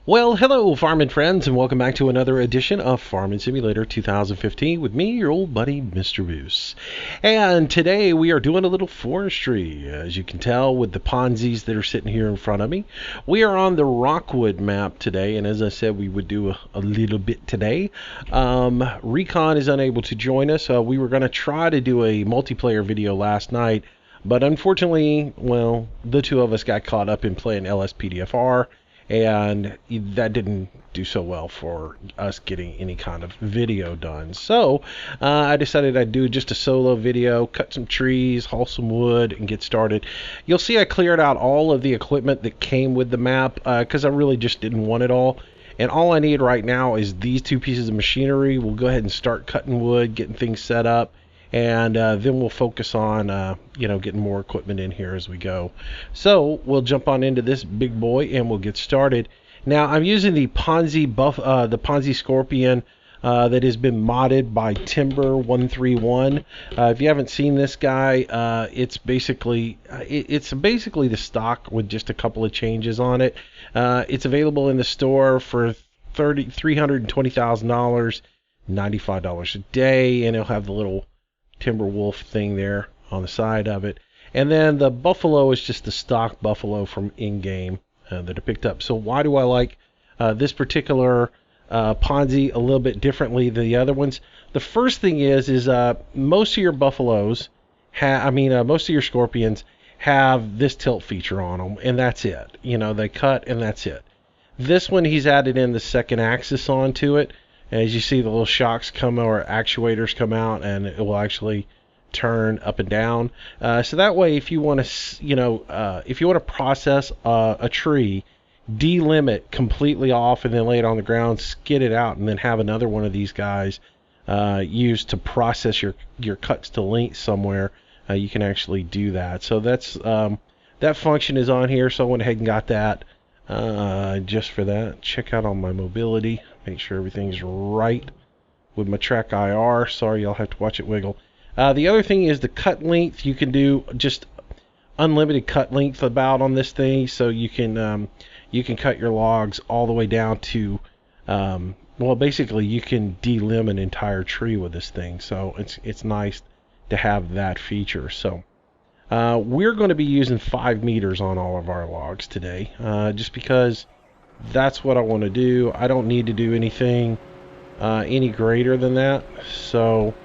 Well, hello, farming friends, and welcome back to another edition of Farming Simulator 2015 with me, your old buddy, Mistermoose. And today we are doing a little forestry, as you can tell with the Ponzi's that are sitting here in front of me. We are on the Rockwood map today, and as I said, we would do a little bit today. Recon is unable to join us. We were going to try to do a multiplayer video last night, but unfortunately, well, the two of us got caught up in playing LSPDFR. And that didn't do so well for us getting any kind of video done. So I decided I'd do just a solo video, cut some trees, haul some wood, and get started. You'll see I cleared out all of the equipment that came with the map because I really just didn't want it all. And all I need right now is these two pieces of machinery. We'll go ahead and start cutting wood, getting things set up. And then we'll focus on, getting more equipment in here as we go. So we'll jump on into this big boy and we'll get started. Now I'm using the Ponzi Scorpion that has been modded by Timber131. If you haven't seen this guy, it's basically the stock with just a couple of changes on it. It's available in the store for $320,000, $95 a day, and it'll have the little Timber Wolf thing there on the side of it. And then the Buffalo is just the stock Buffalo from in-game that I picked up. So why do I like this particular Ponzi a little bit differently than the other ones? The first thing is most of your Buffaloes, most of your Scorpions have this tilt feature on them, and that's it. They cut and that's it. This one, he's added in the second axis onto it. As you see, the little shocks come or actuators come out, and it will actually turn up and down. So that way, if you want to, process a tree, delimb completely off, and then lay it on the ground, skid it out, and then have another one of these guys used to process your cuts to length somewhere, you can actually do that. So that's that function is on here. So I went ahead and got that just for that. Check out on my mobility. Make sure everything's right with my track IR. Sorry, you'll have to watch it wiggle. The other thing is the cut length. You can do just unlimited cut length about on this thing, so you can cut your logs all the way down to basically you can delimb an entire tree with this thing. So it's nice to have that feature. So we're going to be using 5 meters on all of our logs today, just because that's what I want to do. I don't need to do anything any greater than that. So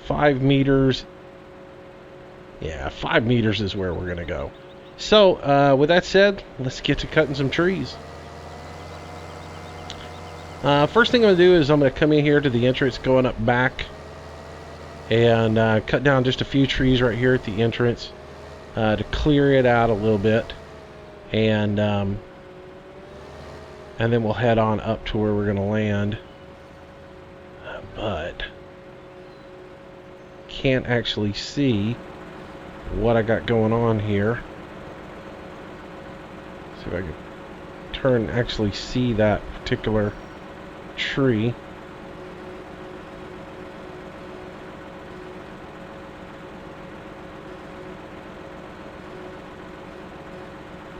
5 meters. Yeah, 5 meters is where we're going to go. So with that said, let's get to cutting some trees. First thing I'm going to do is I'm going to come in here to the entrance going up back and cut down just a few trees right here at the entrance to clear it out a little bit. And then we'll head on up to where we're going to land. But can't actually see what I got going on here. See if I can turn and actually see that particular tree.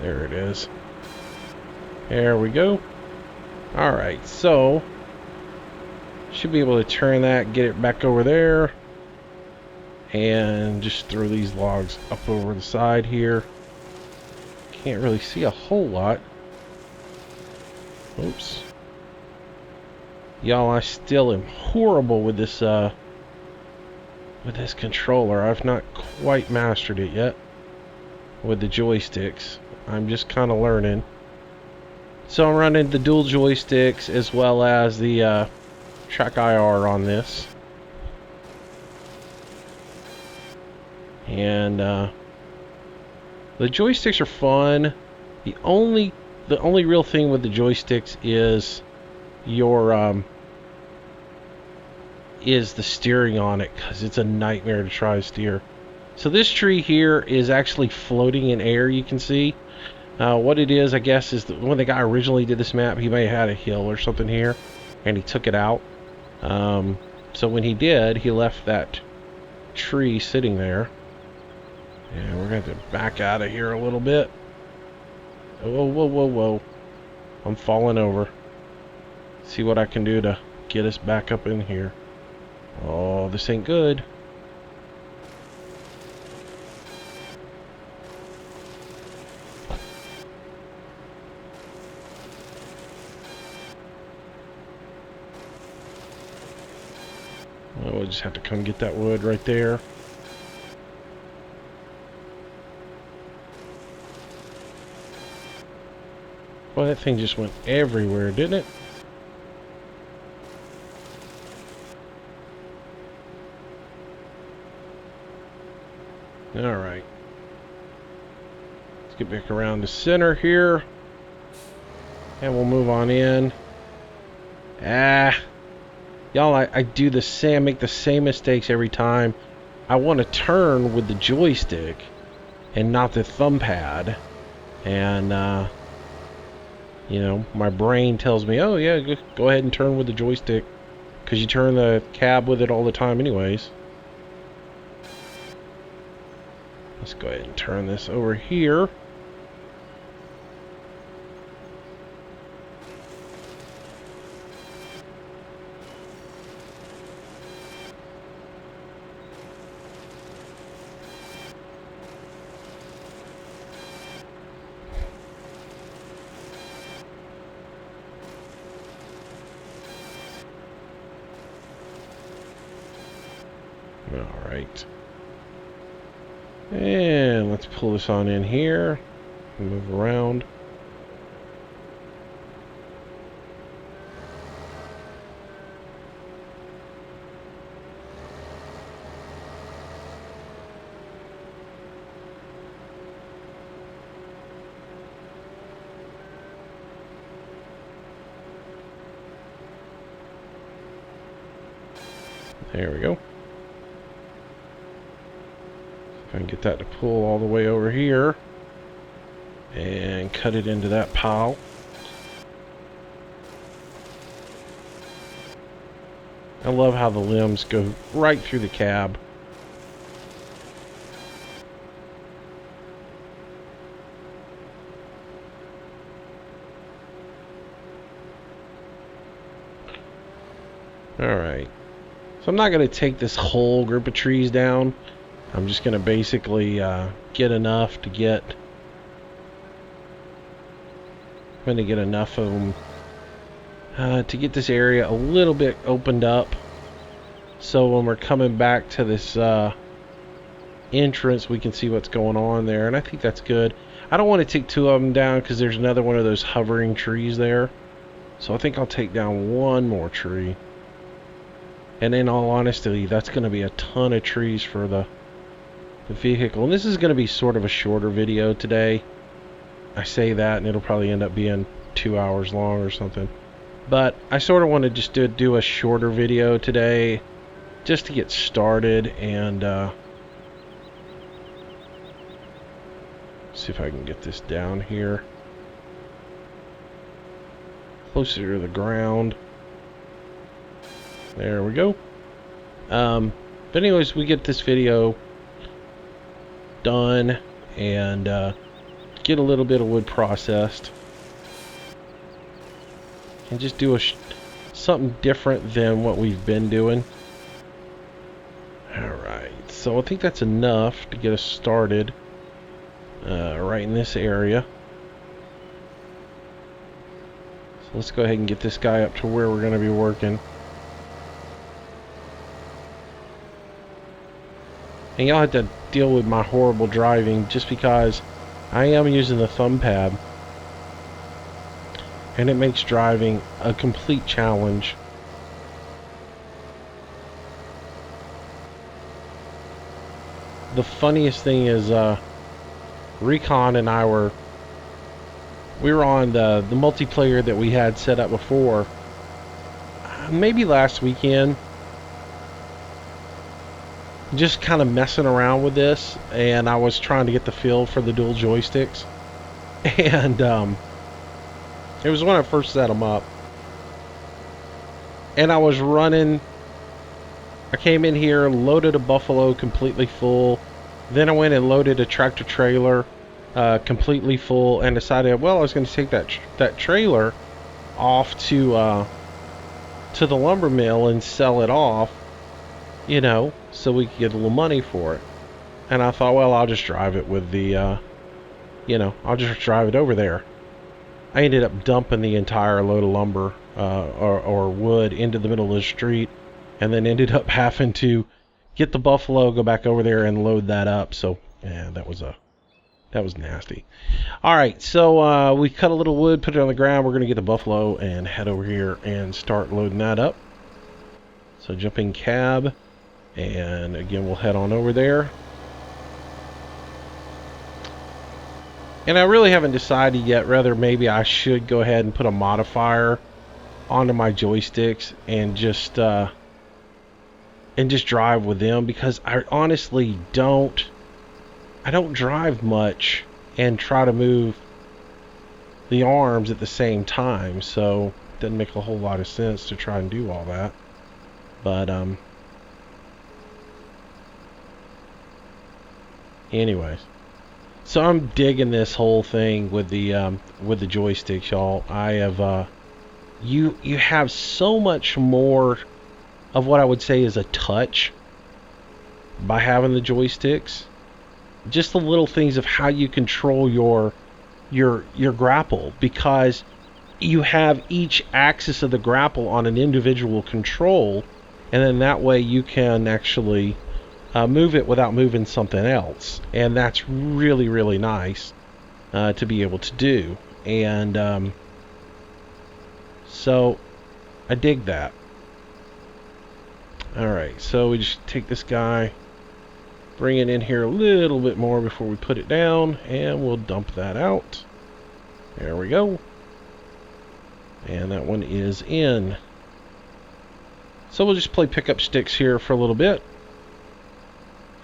There it is. There we go. Alright, so should be able to turn that, get it back over there, and just throw these logs up over the side here. Can't really see a whole lot. Oops. Y'all, I still am horrible with this controller. I've not quite mastered it yet with the joysticks. I'm just kind of learning. So I'm running the dual joysticks as well as the track IR on this. And the joysticks are fun. The only real thing with the joysticks is is the steering on it, because it's a nightmare to try to steer. So this tree here is actually floating in air, you can see. What it is, I guess, is that when the guy originally did this map, he may have had a hill or something here, and he took it out. So when he did, he left that tree sitting there. And we're going to have to back out of here a little bit. Whoa, whoa, whoa, whoa. I'm falling over. See what I can do to get us back up in here. Oh, this ain't good. Oh, we'll just have to come get that wood right there. Well, that thing just went everywhere, didn't it? Alright. Let's get back around the center here. And we'll move on in. Y'all, I do the same, make the same mistakes every time. I want to turn with the joystick and not the thumb pad. And, you know, my brain tells me, oh yeah, go ahead and turn with the joystick. Because you turn the cab with it all the time anyways. Let's go ahead and turn this over here. All right. And let's pull this on in here. Move around. There we go. If I can get that to pull all the way over here and cut it into that pile. I love how the limbs go right through the cab. Alright. So I'm not going to take this whole group of trees down. I'm just going to basically get enough to get... I'm going to get enough of them to get this area a little bit opened up. So when we're coming back to this entrance, we can see what's going on there. And I think that's good. I don't want to take two of them down because there's another one of those hovering trees there. So I think I'll take down one more tree. And in all honesty, that's going to be a ton of trees for the vehicle. And this is going to be sort of a shorter video today. I say that and it'll probably end up being 2 hours long or something. But I sort of want to just do a shorter video today just to get started and see if I can get this down here closer to the ground. There we go. But anyways, we get this video done and get a little bit of wood processed and just do something different than what we've been doing. Alright, so I think that's enough to get us started right in this area. So let's go ahead and get this guy up to where we're going to be working. And y'all have to deal with my horrible driving just because I am using the thumb pad. And it makes driving a complete challenge. The funniest thing is Recon and I were on the multiplayer that we had set up before. Maybe last weekend. Just kind of messing around with this, and I was trying to get the feel for the dual joysticks, and it was when I first set them up, and I was running. I came in here, loaded a Buffalo completely full, then I went and loaded a tractor trailer completely full, and decided, well, I was going to take that trailer off to the lumber mill and sell it off, you know, so we could get a little money for it. And I thought, well, I'll just drive it with the, you know, I'll just drive it over there. I ended up dumping the entire load of lumber or wood into the middle of the street, and then ended up having to get the buffalo, go back over there and load that up. So yeah, that was nasty. All right, so we cut a little wood, put it on the ground. We're gonna get the buffalo and head over here and start loading that up. So jump in cab, and again we'll head on over there. And I really haven't decided yet whether maybe I should go ahead and put a modifier onto my joysticks and just drive with them, because I honestly don't drive much and try to move the arms at the same time, so it doesn't make a whole lot of sense to try and do all that. But anyways. So I'm digging this whole thing with the joysticks, y'all. I have you have so much more of what I would say is a touch by having the joysticks. Just the little things of how you control your grapple, because you have each axis of the grapple on an individual control, and then that way you can actually move it without moving something else, and that's really, really nice to be able to do. And so I dig that. Alright, so we just take this guy, bring it in here a little bit more before we put it down, and we'll dump that out. There we go. And that one is in. So we'll just play pickup sticks here for a little bit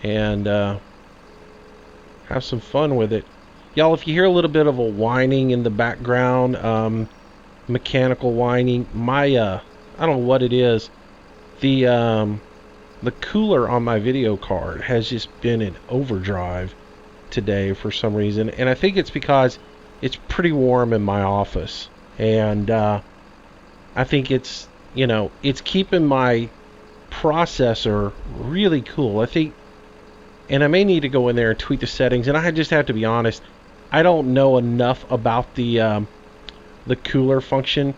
and have some fun with it. Y'all, if you hear a little bit of a whining in the background, mechanical whining, my I don't know what it is, the cooler on my video card has just been in overdrive today for some reason, and I think it's because it's pretty warm in my office, and I think it's, you know, it's keeping my processor really cool. I think, and I may need to go in there and tweak the settings, and I just have to be honest, I don't know enough about the cooler function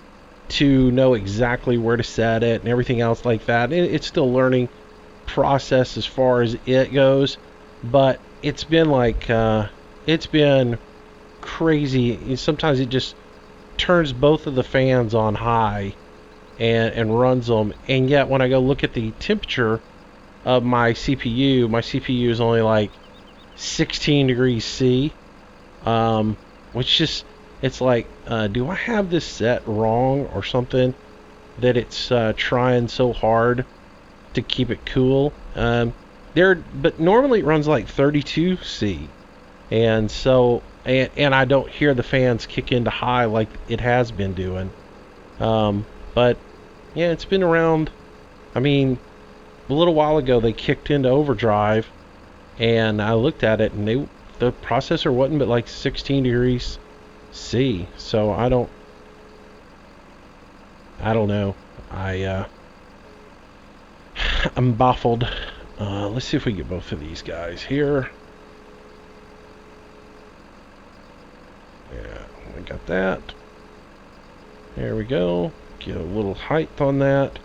to know exactly where to set it and everything else like that. It's still learning process as far as it goes, but it's been like it's been crazy. Sometimes it just turns both of the fans on high and runs them, and yet when I go look at the temperature of my CPU is only like 16 degrees C, which just, it's like, do I have this set wrong or something, that it's trying so hard to keep it cool? But normally it runs like 32 C, and so and I don't hear the fans kick into high like it has been doing. But yeah, it's been around. I mean, a little while ago they kicked into overdrive, and I looked at it, and the processor wasn't but like 16 degrees C. So I don't know. I'm baffled. Let's see if we get both of these guys here. Yeah, we got that. There we go. Get a little height on that,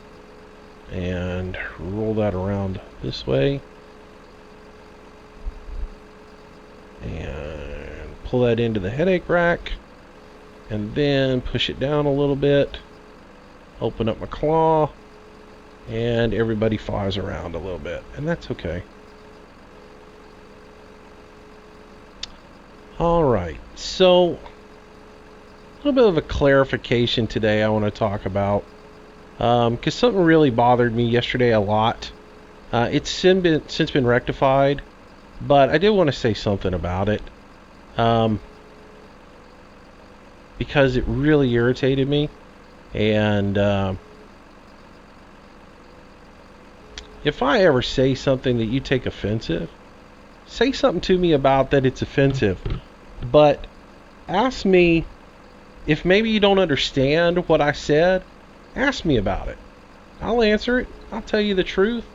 and roll that around this way, and pull that into the headache rack, and then push it down a little bit, open up my claw, and everybody flies around a little bit, and that's okay. Alright, so a little bit of a clarification today I want to talk about, because something really bothered me yesterday a lot. It's since been rectified, but I did want to say something about it, because it really irritated me. And if I ever say something that you take offensive, say something to me about that it's offensive, but ask me if maybe you don't understand what I said, ask me about it. I'll answer it. I'll tell you the truth.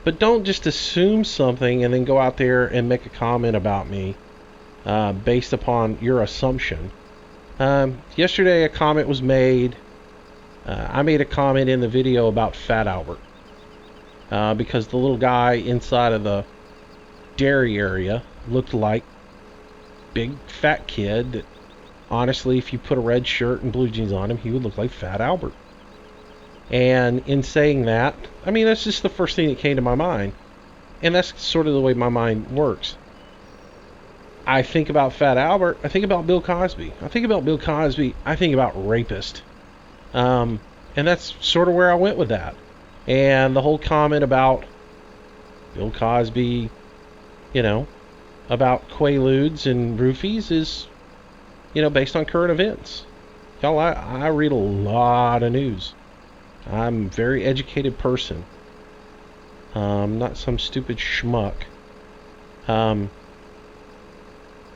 But don't just assume something and then go out there and make a comment about me based upon your assumption. Yesterday a comment was made. I made a comment in the video about Fat Albert. Because the little guy inside of the dairy area looked like big fat kid that, honestly, if you put a red shirt and blue jeans on him, he would look like Fat Albert. And in saying that, I mean, that's just the first thing that came to my mind. And that's sort of the way my mind works. I think about Fat Albert, I think about Bill Cosby. I think about Bill Cosby, I think about rapist. And that's sort of where I went with that. And the whole comment about Bill Cosby, you know, about Quaaludes and roofies is, you know, based on current events. Y'all, I read a lot of news. I'm a very educated person. Not some stupid schmuck.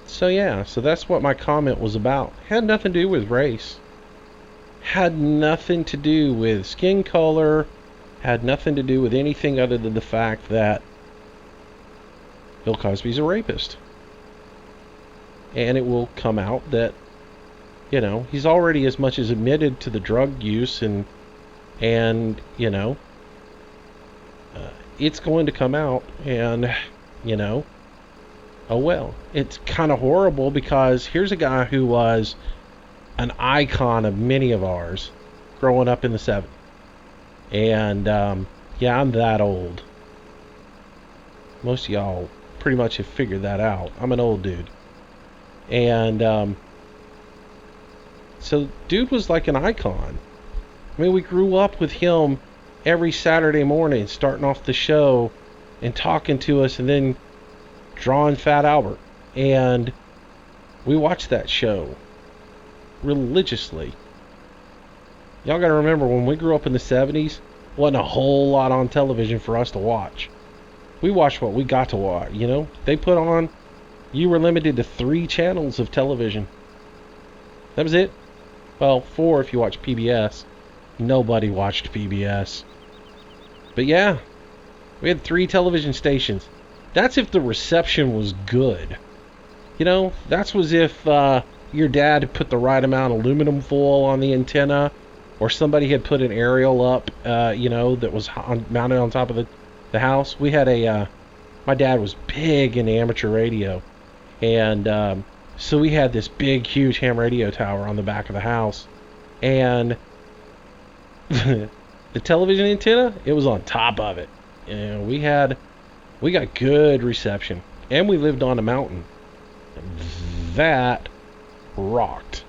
So yeah, so that's what my comment was about. Had nothing to do with race. Had nothing to do with skin color. Had nothing to do with anything other than the fact that Bill Cosby's a rapist. And it will come out that, you know, he's already as much as admitted to the drug use and you know, it's going to come out, and, you know, oh well. It's kind of horrible because here's a guy who was an icon of many of ours growing up in the 70s. And, yeah, I'm that old. Most of y'all pretty much have figured that out. I'm an old dude. And, so dude was like an icon. I mean, we grew up with him every Saturday morning, starting off the show and talking to us and then drawing Fat Albert. And we watched that show religiously. Y'all gotta remember, when we grew up in the 70s, wasn't a whole lot on television for us to watch. We watched what we got to watch, you know? They put on, you were limited to 3 channels of television. That was it. Well, 4 if you watch PBS. Nobody watched PBS. But yeah, we had 3 television stations. That's if the reception was good. You know, that's was if your dad had put the right amount of aluminum foil on the antenna, or somebody had put an aerial up, you know, that was mounted on top of the house. We had my dad was big in amateur radio, and so we had this big, huge ham radio tower on the back of the house, and the television antenna, it was on top of it. And we got good reception, and we lived on a mountain. That rocked.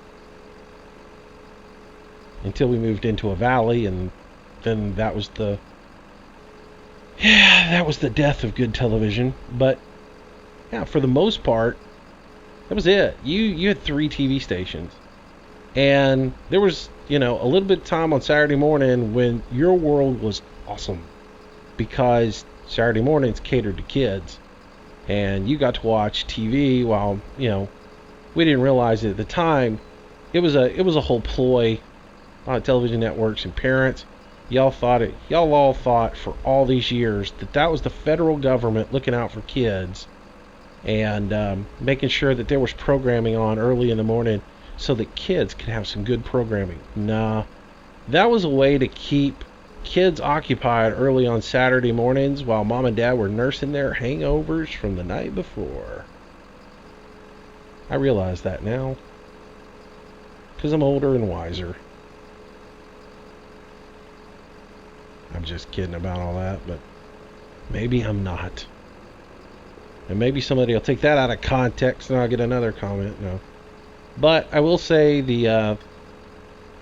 Until we moved into a valley, and then that was the death of good television. But yeah, for the most part, that was it. You had 3 TV stations, and there was, you know, a little bit of time on Saturday morning when your world was awesome, because Saturday mornings catered to kids, and you got to watch TV while, you know, we didn't realize it at the time. It was a whole ploy on television networks, and parents, y'all all thought for all these years that was the federal government looking out for kids and making sure that there was programming on early in the morning so that kids could have some good programming. Nah, that was a way to keep kids occupied early on Saturday mornings while mom and dad were nursing their hangovers from the night before. I realize that now, because I'm older and wiser. I'm just kidding about all that, but maybe I'm not. And maybe somebody will take that out of context and I'll get another comment. No. But I will say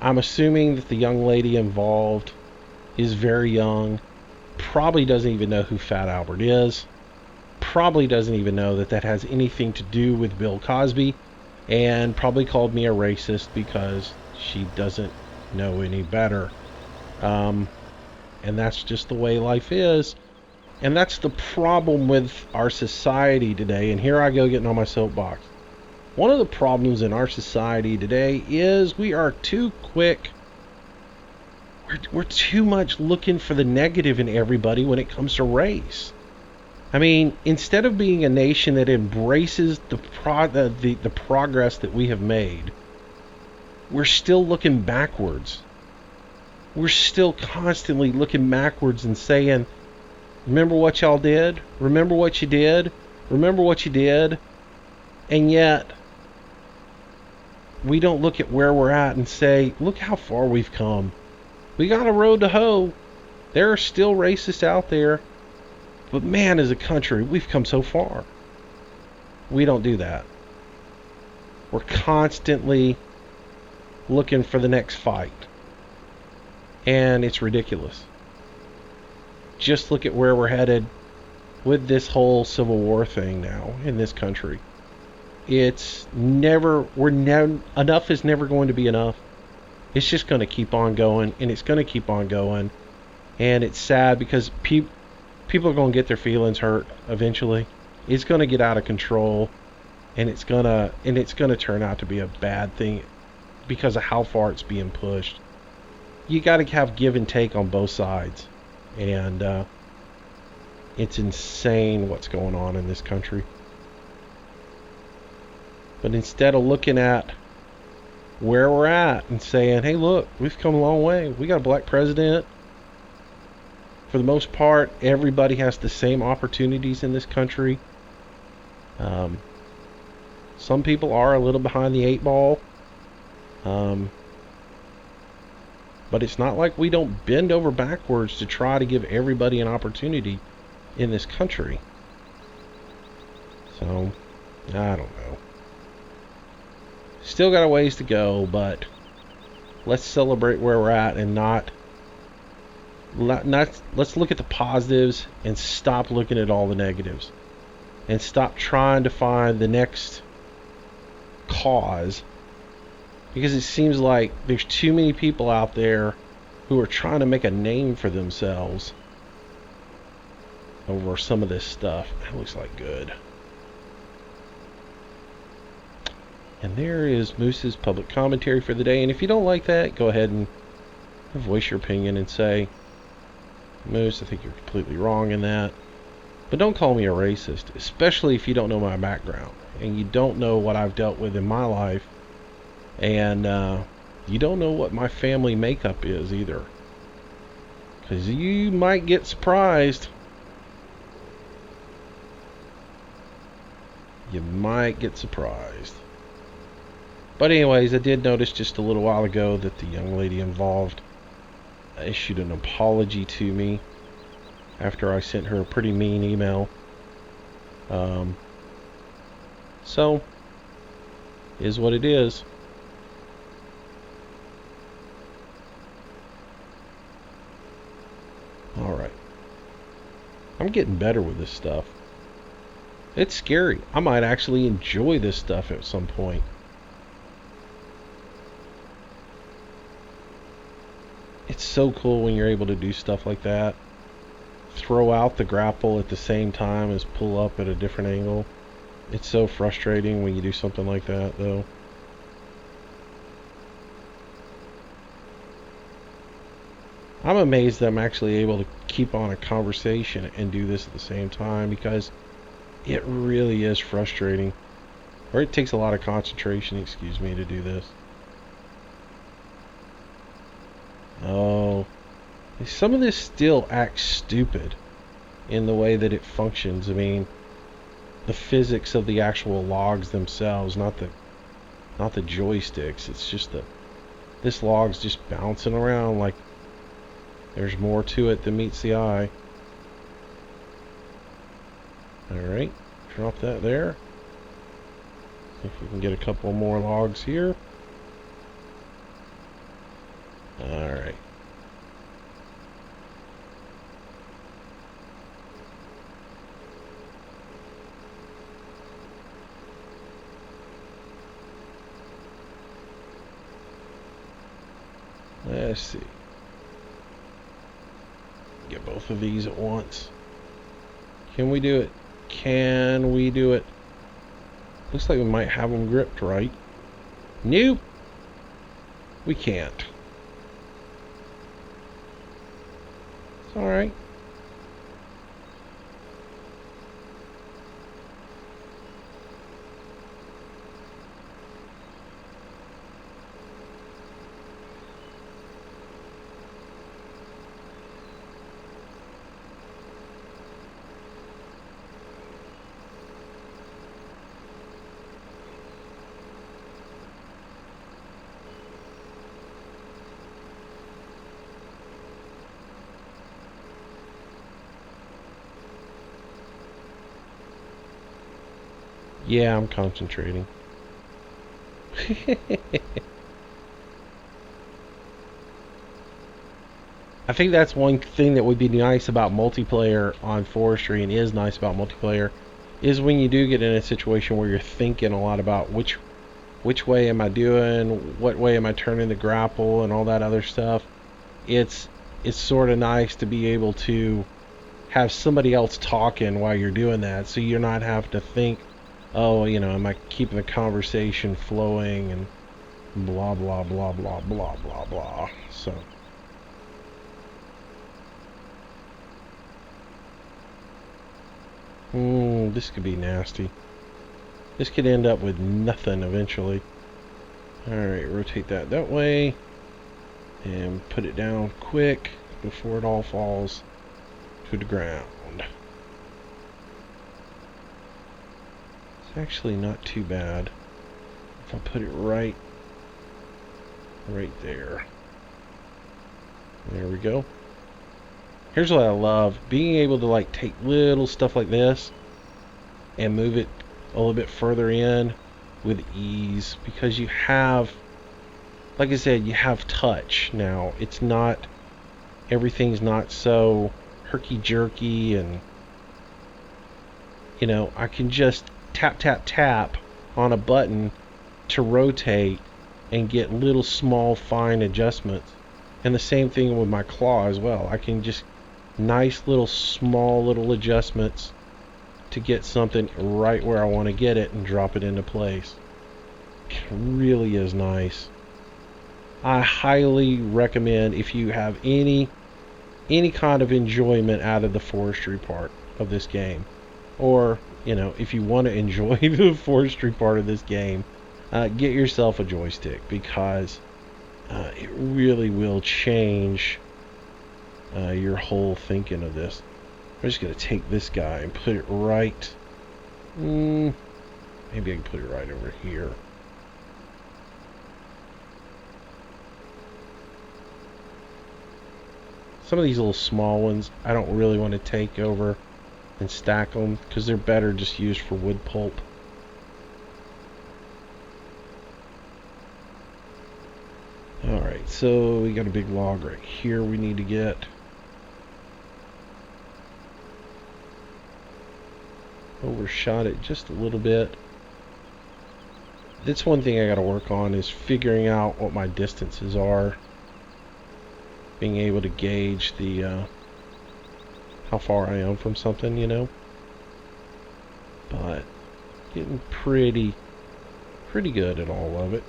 I'm assuming that the young lady involved is very young, probably doesn't even know who Fat Albert is, probably doesn't even know that has anything to do with Bill Cosby, and probably called me a racist because she doesn't know any better. And that's just the way life is. And that's the problem with our society today. And here I go getting on my soapbox. One of the problems in our society today is we are too quick. We're too much looking for the negative in everybody when it comes to race. I mean, instead of being a nation that embraces the progress that we have made, we're still looking backwards. We're still constantly looking backwards and saying, remember what y'all did? Remember what you did? Remember what you did? And yet, we don't look at where we're at and say, look how far we've come. We got a road to hoe. There are still racists out there. But man, as a country, we've come so far. We don't do that. We're constantly looking for the next fight. And it's ridiculous. Just look at where we're headed with this whole Civil War thing now in this country. Enough is never going to be enough. It's just going to keep on going, and it's going to keep on going. And it's sad because people are going to get their feelings hurt eventually. It's going to get out of control, and it's going to turn out to be a bad thing because of how far it's being pushed. You got to have give and take on both sides, and it's insane what's going on in this country. But instead of looking at where we're at and saying, hey, look, we've come a long way. We got a black president. For the most part, everybody has the same opportunities in this country. Some people are a little behind the 8 ball. But it's not like we don't bend over backwards to try to give everybody an opportunity in this country. So, I don't know. Still got a ways to go, but let's celebrate where we're at and let's look at the positives and stop looking at all the negatives. And stop trying to find the next cause. Because it seems like there's too many people out there who are trying to make a name for themselves over some of this stuff. That looks like good. And there is Moose's public commentary for the day. And if you don't like that, go ahead and voice your opinion and say, Moose, I think you're completely wrong in that. But don't call me a racist, especially if you don't know my background and you don't know what I've dealt with in my life, and you don't know what my family makeup is either. Because you might get surprised. You might get surprised. But anyways, I did notice just a little while ago that the young lady involved issued an apology to me after I sent her a pretty mean email. So, is what it is. Alright. I'm getting better with this stuff. It's scary. I might actually enjoy this stuff at some point. It's so cool when you're able to do stuff like that. Throw out the grapple at the same time as pull up at a different angle. It's so frustrating when you do something like that, though. I'm amazed that I'm actually able to keep on a conversation and do this at the same time, because it really is frustrating. Or it takes a lot of concentration, excuse me, to do this. Oh, some of this still acts stupid in the way that it functions. I mean, the physics of the actual logs themselves, not the joysticks. It's just this log's just bouncing around like there's more to it than meets the eye. Alright, drop that there. See if we can get a couple more logs here. Alright. Let's see. Get both of these at once. Can we do it? Can we do it? Looks like we might have them gripped right. Nope. We can't. It's alright. Yeah, I'm concentrating. I think that's one thing that would be nice about multiplayer on Forestry, and is nice about multiplayer, is when you do get in a situation where you're thinking a lot about which way am I doing, what way am I turning the grapple, and all that other stuff. It's sort of nice to be able to have somebody else talking while you're doing that, so you're not having to think, oh, am I keeping the conversation flowing and blah blah blah blah blah blah blah. So this could be nasty. This could end up with nothing eventually. Alright, rotate that way and put it down quick before it all falls to the ground. It's actually not too bad if I put it right there. There we go. Here's what I love, being able to like take little stuff like this and move it a little bit further in with ease, because you have, like I said, you have touch now. It's not, everything's not so herky-jerky, and I can just tap tap tap on a button to rotate and get little small fine adjustments. And the same thing with my claw as well. I can just nice little small little adjustments to get something right where I want to get it and drop it into place. It really is nice. I highly recommend, if you have any kind of enjoyment out of the forestry part of this game, or if you want to enjoy the forestry part of this game, get yourself a joystick, because it really will change your whole thinking of this. I'm just going to take this guy and put it right. Maybe I can put it right over here. Some of these little small ones, I don't really want to take over and stack them, because they're better just used for wood pulp. Alright, so we got a big log right here we need to get. Overshot it just a little bit. That's one thing I got to work on, is figuring out what my distances are. Being able to gauge the how far I am from something, But getting pretty good at all of it.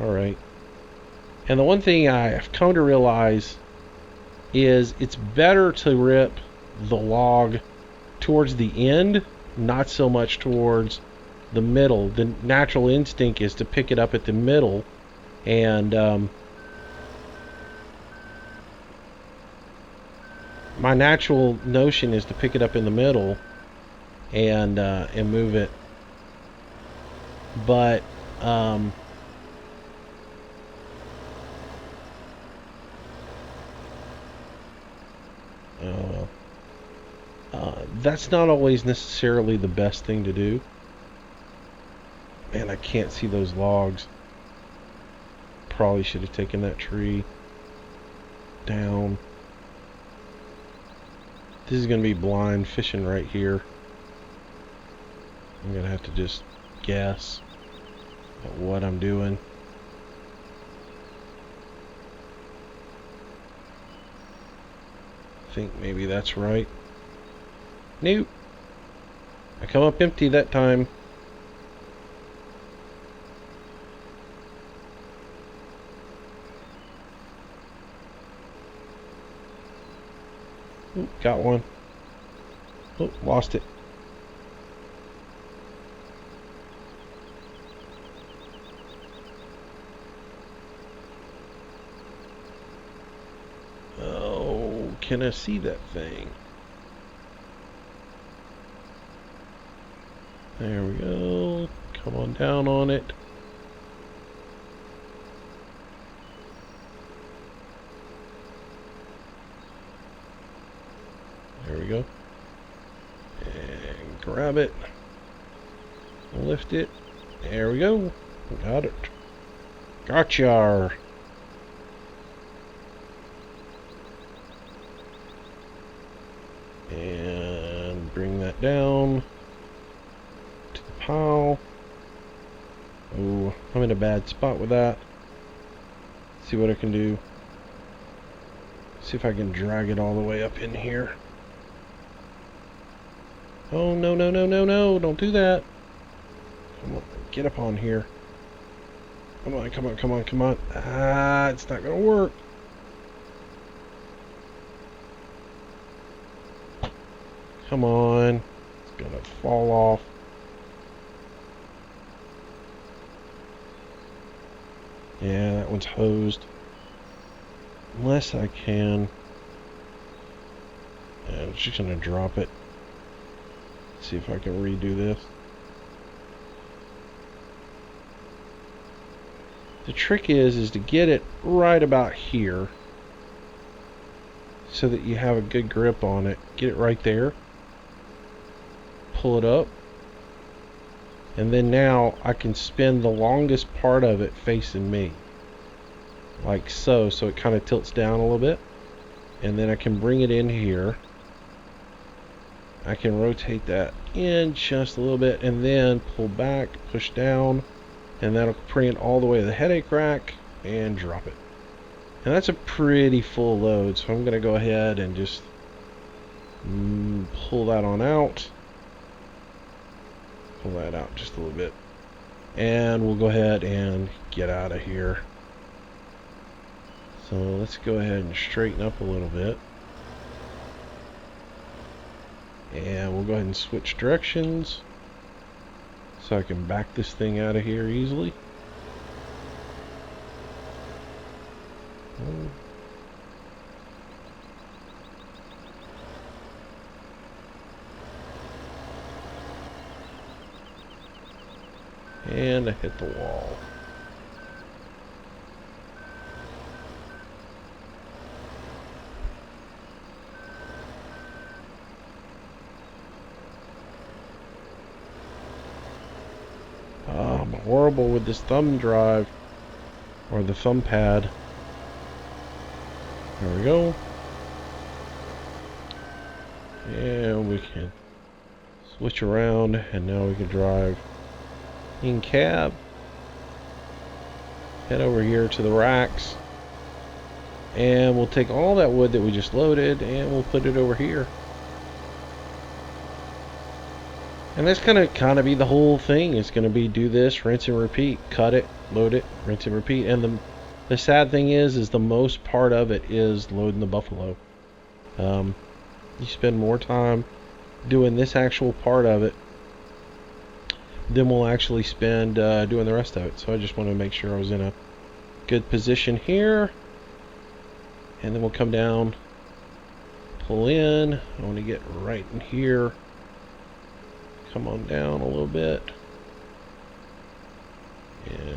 Alright. And the one thing I've come to realize is it's better to rip the log towards the end, not so much towards the middle. The natural instinct is to pick it up at the middle, and my natural notion is to pick it up in the middle and move it, but that's not always necessarily the best thing to do. Man, I can't see those logs. Probably should have taken that tree down. This is going to be blind fishing right here. I'm going to have to just guess at what I'm doing. I think maybe that's right. Nope. I come up empty that time. Ooh, got one. Oh, lost it. Oh, can I see that thing? There we go. Come on down on it. There we go. And grab it. Lift it. There we go. Got it. Gotcha. And bring that down to the pile. Oh, I'm in a bad spot with that. See what I can do. See if I can drag it all the way up in here. Oh, no, no, no, no, no. Don't do that. Come on, get up on here. Come on, come on, come on, come on. Ah, it's not going to work. Come on. It's going to fall off. Yeah, that one's hosed. Unless I can. Yeah, I'm just going to drop it. See if I can redo this. The trick is to get it right about here so that you have a good grip on it. Get it right there. Pull it up. And then now I can spin the longest part of it facing me. Like so. So it kind of tilts down a little bit. And then I can bring it in here. I can rotate that in just a little bit and then pull back, push down, and that'll bring it all the way to the headache rack and drop it. And that's a pretty full load, so I'm going to go ahead and just pull that on out. Pull that out just a little bit. And we'll go ahead and get out of here. So let's go ahead and straighten up a little bit. And we'll go ahead and switch directions so I can back this thing out of here easily. And I hit the wall. I'm horrible with this thumb drive, or the thumb pad. There we go. And we can switch around, and now we can drive in cab. Head over here to the racks, and we'll take all that wood that we just loaded, and we'll put it over here. And that's gonna kind of be the whole thing. It's gonna be do this, rinse and repeat, cut it, load it, rinse and repeat. And the sad thing is the most part of it is loading the buffalo. You spend more time doing this actual part of it than we'll actually spend doing the rest of it. So I just want to make sure I was in a good position here, and then we'll come down, pull in. I want to get right in here. Come on down a little bit. Yeah.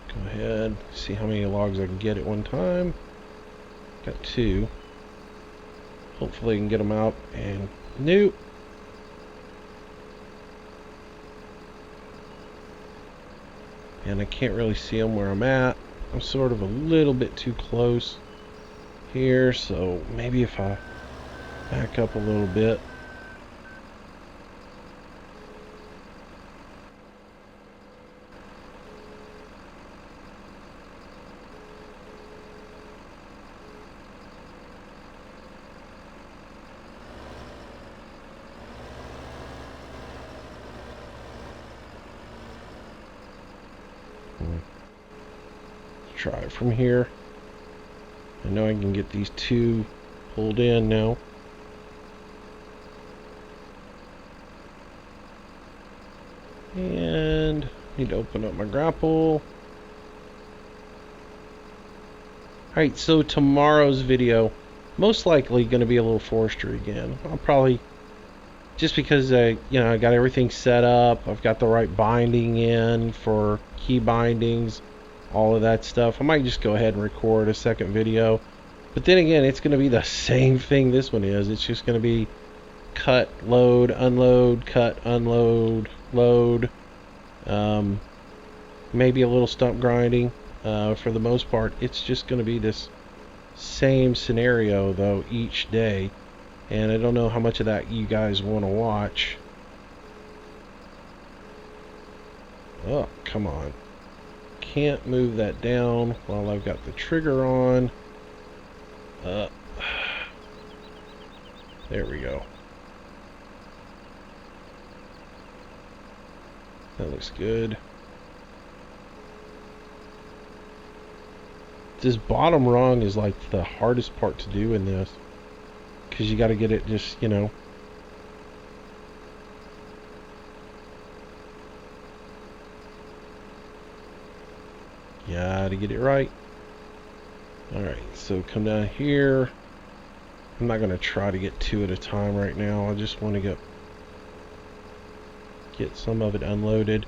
Go ahead. See how many logs I can get at one time. Got 2. Hopefully I can get them out. And nope. And I can't really see them where I'm at. I'm sort of a little bit too close here. So maybe if I back up a little bit. try it from here. I know I can get these two pulled in now. And need to open up my grapple. Alright, so tomorrow's video, most likely going to be a little forestry again. I'll probably, just because I got everything set up, I've got the right binding in for key bindings, all of that stuff. I might just go ahead and record a second video. But then again, it's going to be the same thing this one is. It's just going to be cut, load, unload, cut, unload, load. Maybe a little stump grinding. For the most part, it's just going to be this same scenario, though, each day. And I don't know how much of that you guys want to watch. Oh, come on. Can't move that down while I've got the trigger on. There we go. That looks good. This bottom rung is like the hardest part to do in this, because you got to get it just, to get it right. Alright, so come down here. I'm not going to try to get two at a time right now. I just want to get some of it unloaded.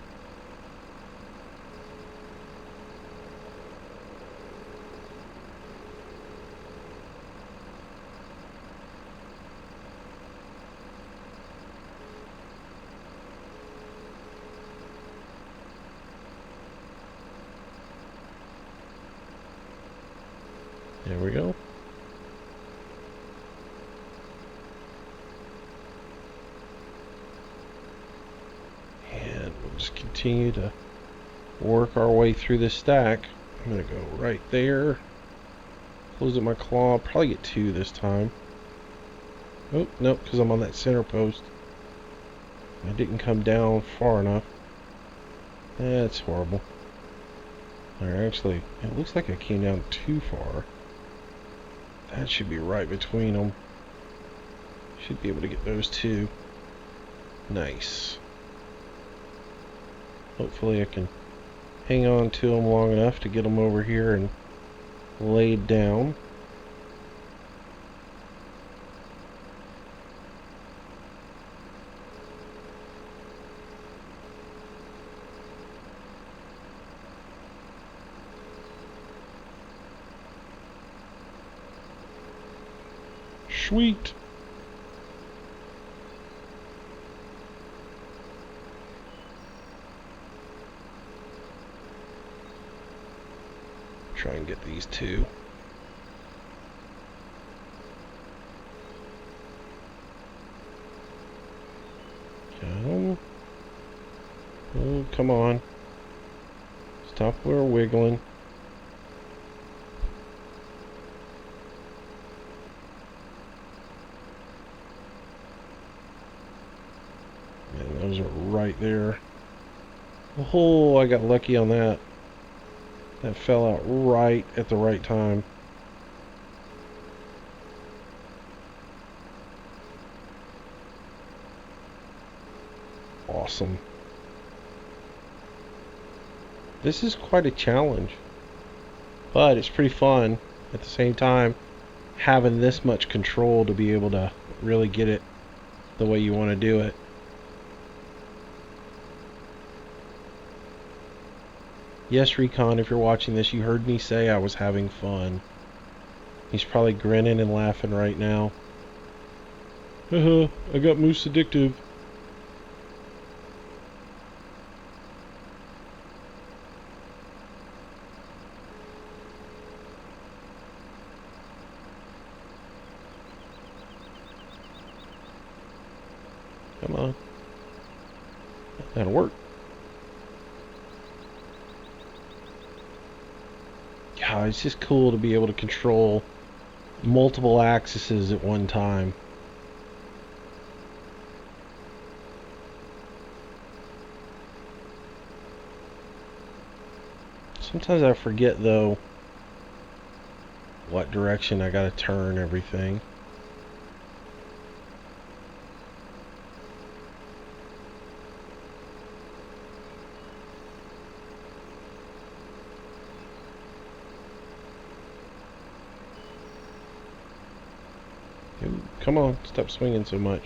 There we go. And we'll just continue to work our way through this stack. I'm going to go right there. Close up my claw. I'll probably get two this time. Oh, nope, because I'm on that center post. I didn't come down far enough. That's horrible. Actually, it looks like I came down too far. That should be right between them. Should be able to get those two. Nice. Hopefully I can hang on to them long enough to get them over here and laid down. Sweet. Try and get these two. Go. Oh, come on. Stop wiggling. And those are right there. Oh, I got lucky on that. That fell out right at the right time. Awesome. This is quite a challenge, but it's pretty fun at the same time, having this much control to be able to really get it the way you want to do it. Yes, Recon, if you're watching this, you heard me say I was having fun. He's probably grinning and laughing right now. Haha, I got Moose addictive. Come on. That'll work. Yeah, it's just cool to be able to control multiple axes at one time. Sometimes I forget, though, what direction I gotta turn everything. Come on, stop swinging so much.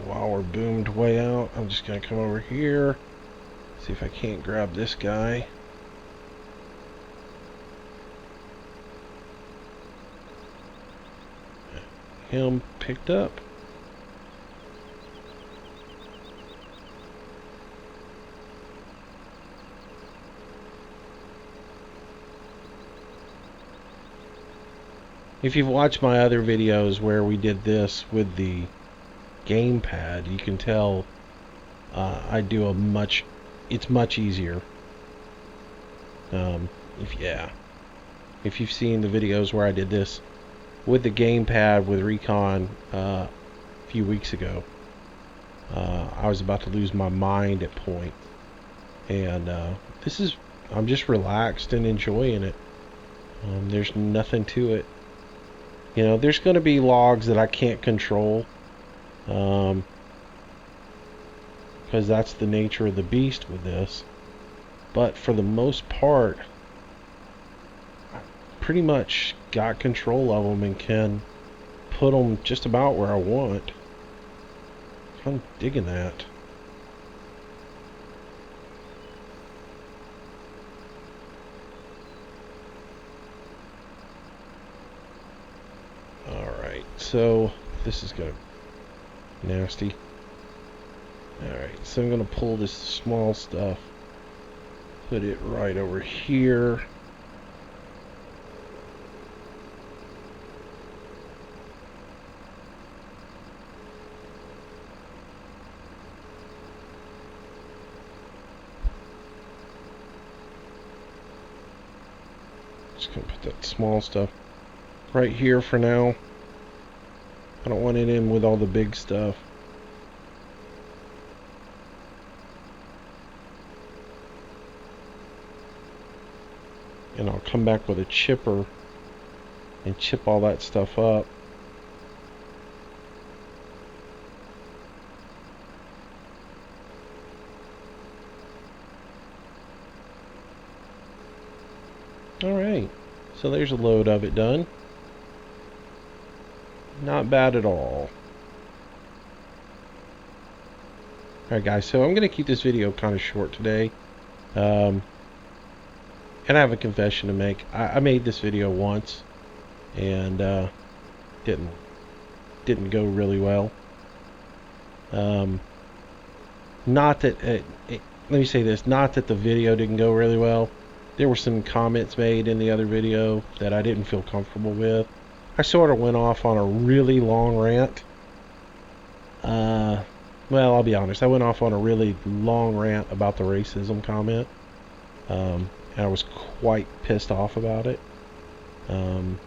While we're boomed way out, I'm just going to come over here, see if I can't grab this guy. Him picked up. If you've watched my other videos where we did this with the gamepad, you can tell it's much easier. If you've seen the videos where I did this with the gamepad with Recon a few weeks ago, I was about to lose my mind at point, and I'm just relaxed and enjoying it. There's nothing to it. You know, there's going to be logs that I can't control, because that's the nature of the beast with this. But for the most part, I pretty much got control of them and can put them just about where I want. I'm digging that. Alright, so this is going to be nasty. Alright, so I'm going to pull this small stuff, put it right over here. Just going to put that small stuff right here for now. I don't want it in with all the big stuff. And I'll come back with a chipper and chip all that stuff up. Alright, so there's a load of it done. Not bad at all. Alright guys, so I'm going to keep this video kind of short today. And I have a confession to make. I made this video once and didn't go really well. Not that let me say this, not that the video didn't go really well. There were some comments made in the other video that I didn't feel comfortable with. I sort of went off on a really long rant. Well, I'll be honest, I went off on a really long rant about the racism comment. And I was quite pissed off about it. And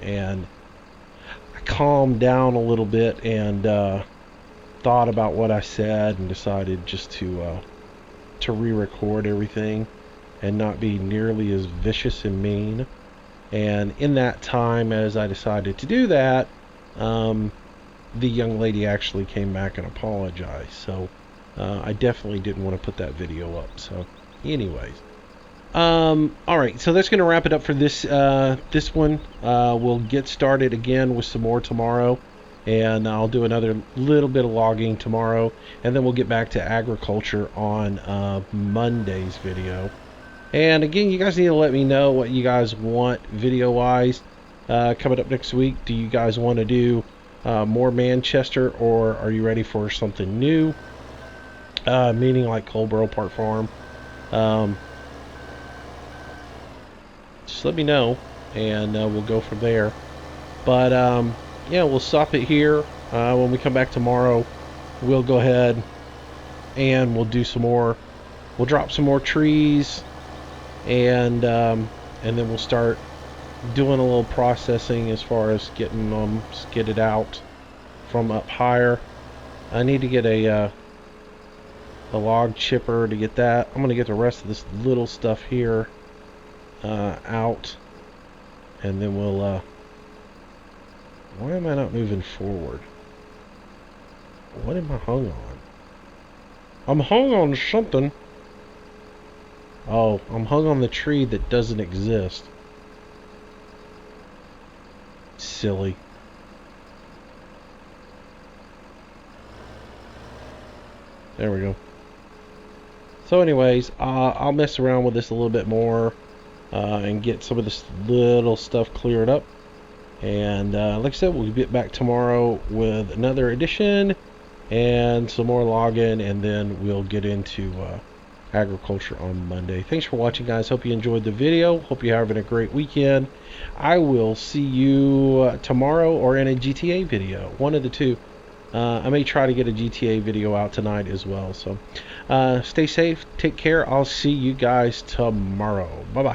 I calmed down a little bit and thought about what I said and decided just to re-record everything and not be nearly as vicious and mean. And in that time, as I decided to do that, the young lady actually came back and apologized. So I definitely didn't want to put that video up. So anyways. Alright, so that's going to wrap it up for this one. We'll get started again with some more tomorrow. And I'll do another little bit of logging tomorrow. And then we'll get back to agriculture on Monday's video. And again, you guys need to let me know what you guys want video-wise coming up next week. Do you guys want to do more Manchester, or are you ready for something new? Meaning like Colborough Park Farm. Just let me know, and we'll go from there. But yeah, we'll stop it here. When we come back tomorrow, we'll go ahead and we'll do some more. We'll drop some more trees. And then we'll start doing a little processing as far as getting them skidded out from up higher. I need to get a log chipper to get that. I'm going to get the rest of this little stuff here out, and then we'll why am I not moving forward? What am I hung on? I'm hung on something. Oh, I'm hung on the tree that doesn't exist. Silly. There we go. So anyways, I'll mess around with this a little bit more and get some of this little stuff cleared up. And like I said, we'll get back tomorrow with another edition and some more logging, and then we'll get into agriculture on Monday. Thanks for watching, guys. Hope you enjoyed the video. Hope you're having a great weekend. I will see you tomorrow or in a GTA video, one of the two. I may try to get a GTA video out tonight as well. So stay safe, take care. I'll see you guys tomorrow. Bye bye.